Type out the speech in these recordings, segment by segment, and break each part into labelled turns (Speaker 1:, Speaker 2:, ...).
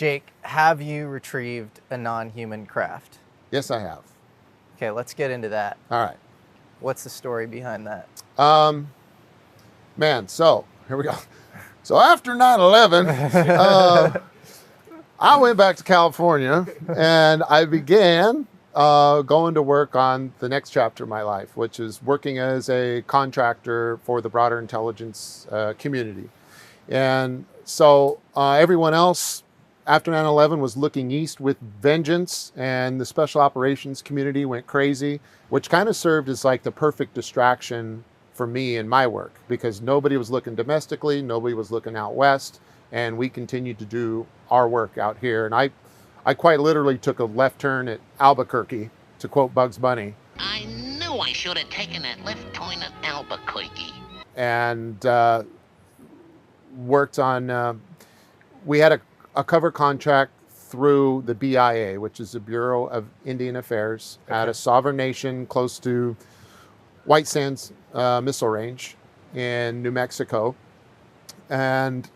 Speaker 1: Jake, have you retrieved a non-human craft?
Speaker 2: Yes, I have.
Speaker 1: Okay, let's get into that.
Speaker 2: All right.
Speaker 1: What's the story behind that?
Speaker 2: Man, so here we go. So after 9/11, I went back to California and I began going to work on the next chapter of my life, which is working as a contractor for the broader intelligence community. And so everyone else after 9/11 was looking east with vengeance, and the special operations community went crazy, which kind of served as like the perfect distraction for me in my work, because nobody was looking domestically, nobody was looking out west, and we continued to do our work out here. And I quite literally took a left turn at Albuquerque, to quote Bugs Bunny.
Speaker 3: I knew I should have taken that left turn at Albuquerque.
Speaker 2: And worked on, we had a cover contract through the BIA, which is the Bureau of Indian Affairs, at a sovereign nation close to White Sands Missile Range in New Mexico. And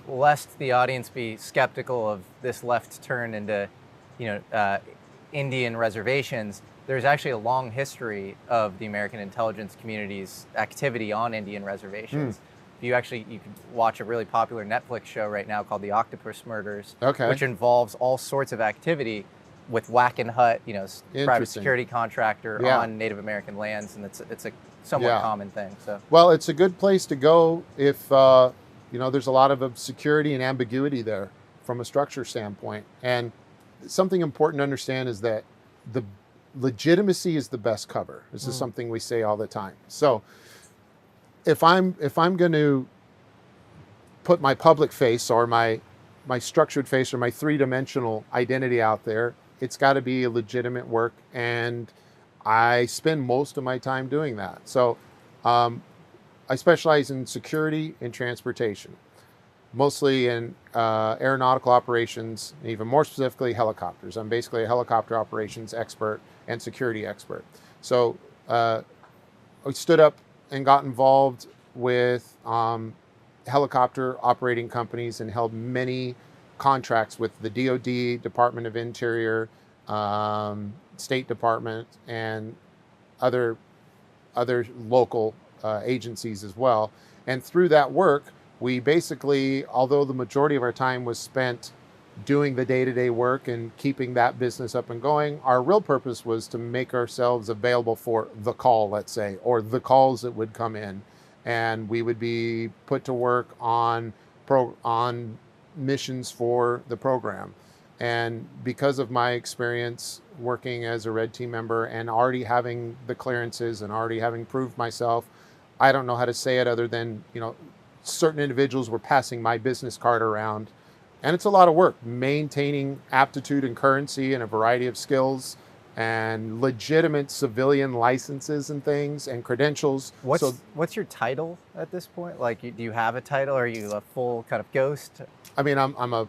Speaker 1: lest the audience be skeptical of this left turn into, Indian reservations, there's actually a long history of the American intelligence community's activity on Indian reservations. You could watch a really popular Netflix show right now called The Octopus Murders, which involves all sorts of activity with Whack and Hut, private security contractor on Native American lands, and it's a somewhat common thing. So,
Speaker 2: well, it's a good place to go if there's a lot of security and ambiguity there from a structure standpoint. And something important to understand is that the legitimacy is the best cover. This is something we say all the time. So if I'm going to put my public face or my structured face or my three-dimensional identity out there, it's got to be a legitimate work, and I spend most of my time doing that. So I specialize in security and transportation, mostly in aeronautical operations, and even more specifically helicopters. I'm basically a helicopter operations expert and security expert. So I stood up and got involved with helicopter operating companies and held many contracts with the DoD, Department of Interior, State Department, and other local agencies as well. And through that work, we basically, although the majority of our time was spent doing the day-to-day work and keeping that business up and going, our real purpose was to make ourselves available for the call, let's say, or the calls that would come in. And we would be put to work on missions for the program. And because of my experience working as a Red Team member and already having the clearances and already having proved myself, I don't know how to say it other than, certain individuals were passing my business card around. And it's a lot of work, maintaining aptitude and currency and a variety of skills and legitimate civilian licenses and things and credentials.
Speaker 1: What's your title at this point? Like, do you have a title? Or are you a full kind of ghost?
Speaker 2: I mean, I'm a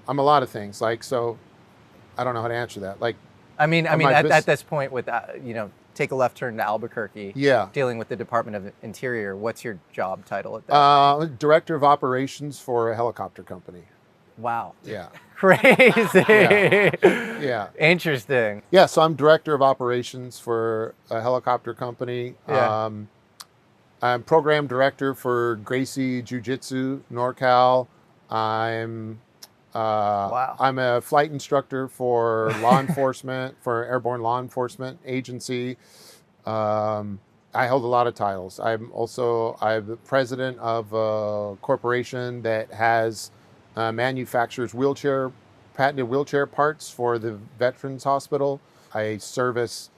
Speaker 2: lot of things. Like, so I don't know how to answer that. Like,
Speaker 1: at this point with, take a left turn to Albuquerque, dealing with the Department of Interior, what's your job title at that?
Speaker 2: Director of Operations for a helicopter company.
Speaker 1: Wow.
Speaker 2: Yeah.
Speaker 1: Crazy.
Speaker 2: Yeah.
Speaker 1: Interesting.
Speaker 2: Yeah, so I'm Director of Operations for a helicopter company.
Speaker 1: Yeah.
Speaker 2: I'm Program Director for Gracie Jiu-Jitsu, NorCal. I'm a flight instructor for law enforcement, for Airborne Law Enforcement Agency. I held a lot of titles. I'm the president of a corporation that has manufactures patented wheelchair parts for the Veterans Hospital. I service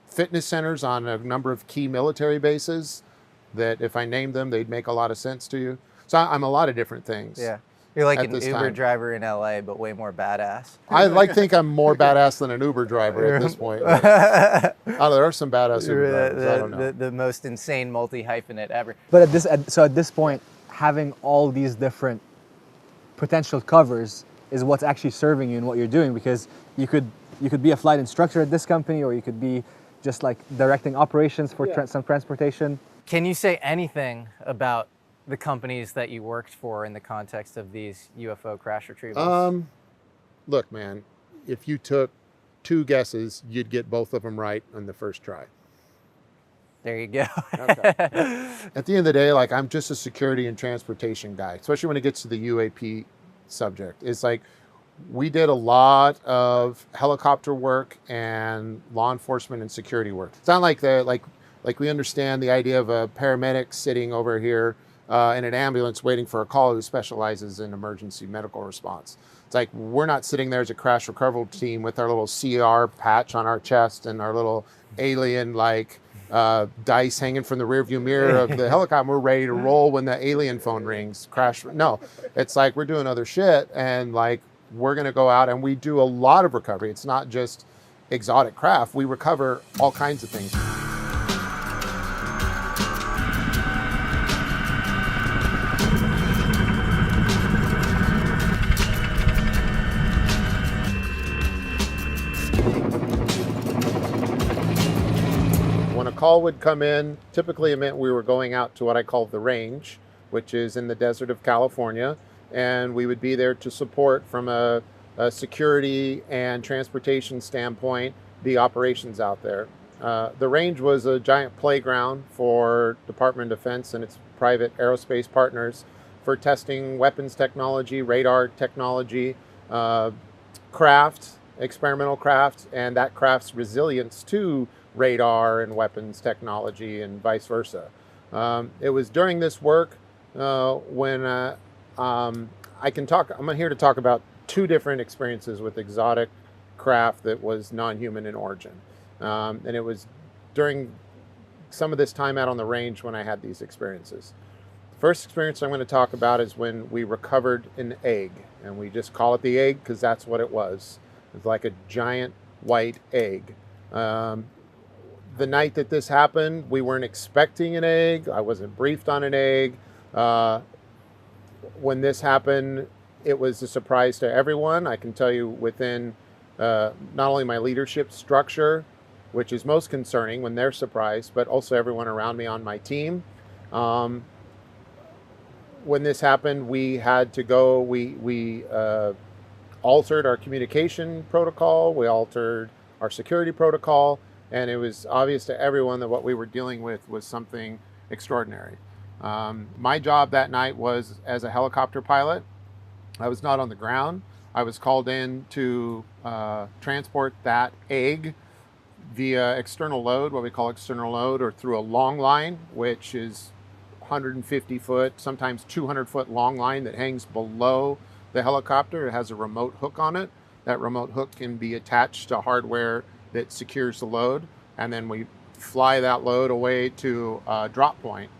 Speaker 2: fitness centers on a number of key military bases that if I named them, they'd make a lot of sense to you. So I'm a lot of different things.
Speaker 1: Yeah. You're like an Uber driver in LA, but way more badass.
Speaker 2: I like to think I'm more badass than an Uber driver at this point. There are some badass Uber drivers. I don't know.
Speaker 1: The most insane multi-hyphenate ever.
Speaker 4: But at this point, having all these different potential covers is what's actually serving you in what you're doing, because you could be a flight instructor at this company, or you could be just like directing operations for some transportation.
Speaker 1: Can you say anything about the companies that you worked for in the context of these UFO crash retrievals?
Speaker 2: Look, man, if you took 2 guesses, you'd get both of them right on the first try.
Speaker 1: There you go.
Speaker 2: Okay. At the end of the day, like, I'm just a security and transportation guy, especially when it gets to the UAP subject. It's like we did a lot of helicopter work and law enforcement and security work. It's not like like we understand the idea of a paramedic sitting over here in an ambulance waiting for a call who specializes in emergency medical response. It's like we're not sitting there as a crash recovery team with our little CR patch on our chest and our little alien dice hanging from the rearview mirror of the helicopter. We're ready to roll when the alien phone rings. Crash. No, it's like we're doing other shit, and like we're gonna go out and we do a lot of recovery. It's not just exotic craft. We recover all kinds of things. When a call would come in, typically it meant we were going out to what I call the range, which is in the desert of California, and we would be there to support from a security and transportation standpoint the operations out there. The range was a giant playground for Department of Defense and its private aerospace partners for testing weapons technology, radar technology, craft, experimental craft, and that craft's resilience to radar and weapons technology and vice versa. It was during this work when I'm here to talk about 2 different experiences with exotic craft that was non-human in origin. And it was during some of this time out on the range when I had these experiences. The first experience I'm going to talk about is when we recovered an egg, and we just call it the egg because that's what it was. It was like a giant white egg. The night that this happened, we weren't expecting an egg. I wasn't briefed on an egg. When this happened, it was a surprise to everyone. I can tell you within not only my leadership structure, which is most concerning when they're surprised, but also everyone around me on my team. When this happened, we had to go, we altered our communication protocol, we altered our security protocol, and it was obvious to everyone that what we were dealing with was something extraordinary. My job that night was as a helicopter pilot. I was not on the ground. I was called in to transport that egg via external load, what we call external load, or through a long line, which is 150 foot, sometimes 200 foot long line that hangs below the helicopter. It has a remote hook on it. That remote hook can be attached to hardware that secures the load, and then we fly that load away to a drop point,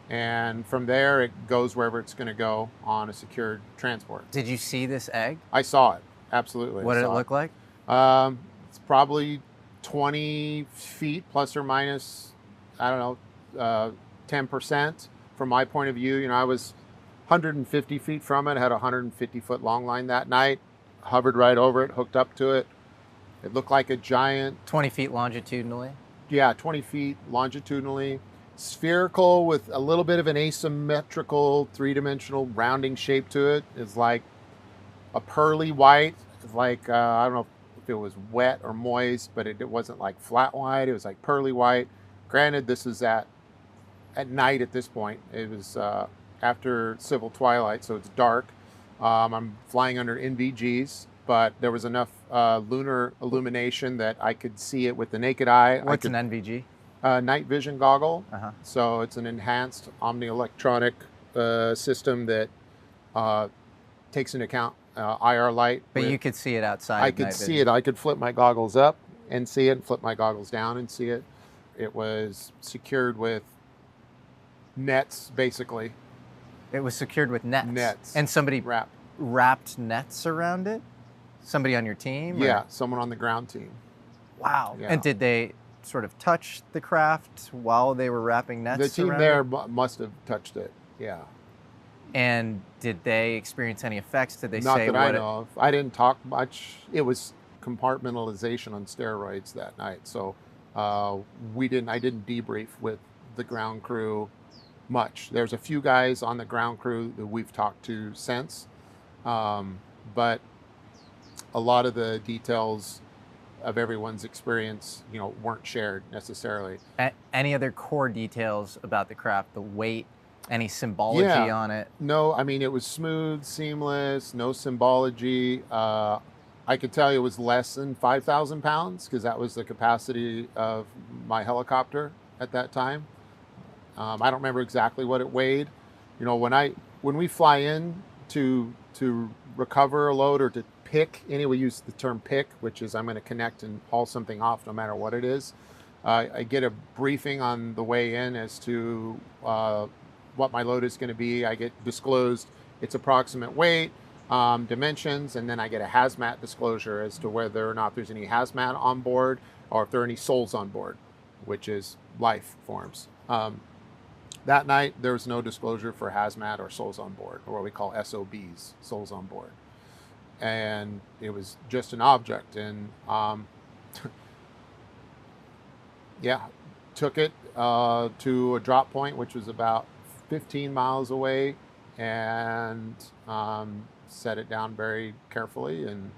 Speaker 2: and from there it goes wherever it's going to go on a secured transport.
Speaker 1: Did you see this egg?
Speaker 2: I saw it, absolutely.
Speaker 1: What did it look like?
Speaker 2: It's probably 20 feet plus or minus, I don't know, 10% from my point of view. You know, I was 150 feet from it, had a 150 foot long line that night, hovered right over it, hooked up to it. It looked like a giant...
Speaker 1: 20 feet longitudinally?
Speaker 2: Yeah, 20 feet longitudinally. Spherical with a little bit of an asymmetrical 3-dimensional rounding shape to it. It's like a pearly white. It's like, I don't know if it was wet or moist, but it wasn't like flat white. It was like pearly white. Granted, this is at night at this point. It was after civil twilight, so it's dark. I'm flying under NVGs, but there was enough lunar illumination that I could see it with the naked eye.
Speaker 1: What's an NVG?
Speaker 2: Night vision goggle.
Speaker 1: Uh-huh.
Speaker 2: So it's an enhanced omni-electronic system that takes into account IR light.
Speaker 1: But you could see it outside.
Speaker 2: I could see it. I could flip my goggles up and see it, and flip my goggles down and see it. It was secured with nets, basically.
Speaker 1: It was secured with nets.
Speaker 2: Nets.
Speaker 1: And somebody wrapped nets around it? Somebody on your team?
Speaker 2: Yeah,
Speaker 1: or?
Speaker 2: someone on the ground team.
Speaker 1: Wow.
Speaker 2: Yeah.
Speaker 1: And did they sort of touch the craft while they were wrapping nets
Speaker 2: The team
Speaker 1: around
Speaker 2: there
Speaker 1: it?
Speaker 2: must have touched it, yeah.
Speaker 1: And did they experience any effects? Did they
Speaker 2: Not
Speaker 1: say
Speaker 2: that
Speaker 1: what
Speaker 2: I know of. I didn't talk much. It was compartmentalization on steroids that night. So I didn't debrief with the ground crew much. There's a few guys on the ground crew that we've talked to since, but a lot of the details of everyone's experience, weren't shared necessarily.
Speaker 1: Any other core details about the craft? The weight, any symbology on it?
Speaker 2: No, I mean, it was smooth, seamless, no symbology. I could tell you it was less than 5,000 pounds because that was the capacity of my helicopter at that time. I don't remember exactly what it weighed. When we fly in to recover a load or to pick, we use the term pick, which is I'm going to connect and haul something off no matter what it is. I get a briefing on the way in as to what my load is going to be. I get disclosed its approximate weight, dimensions, and then I get a hazmat disclosure as to whether or not there's any hazmat on board or if there are any souls on board, which is life forms. That night, there was no disclosure for hazmat or souls on board, or what we call SOBs, souls on board. And it was just an object. And took it to a drop point, which was about 15 miles away, and set it down very carefully, and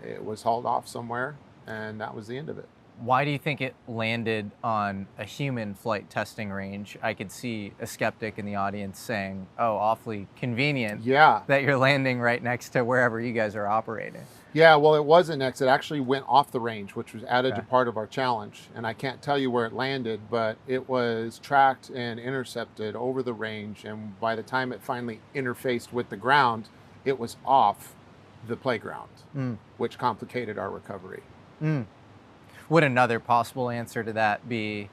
Speaker 2: it was hauled off somewhere, and that was the end of it.
Speaker 1: Why do you think it landed on a human flight testing range? I could see a skeptic in the audience saying, oh, awfully convenient that you're landing right next to wherever you guys are operating.
Speaker 2: Yeah, well, it wasn't next. It actually went off the range, which was added to part of our challenge. And I can't tell you where it landed, but it was tracked and intercepted over the range. And by the time it finally interfaced with the ground, it was off the playground, which complicated our recovery.
Speaker 1: Would another possible answer to that be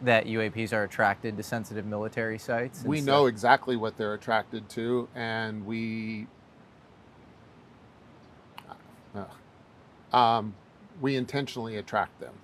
Speaker 1: that UAPs are attracted to sensitive military sites?
Speaker 2: We know exactly what they're attracted to, and we intentionally attract them.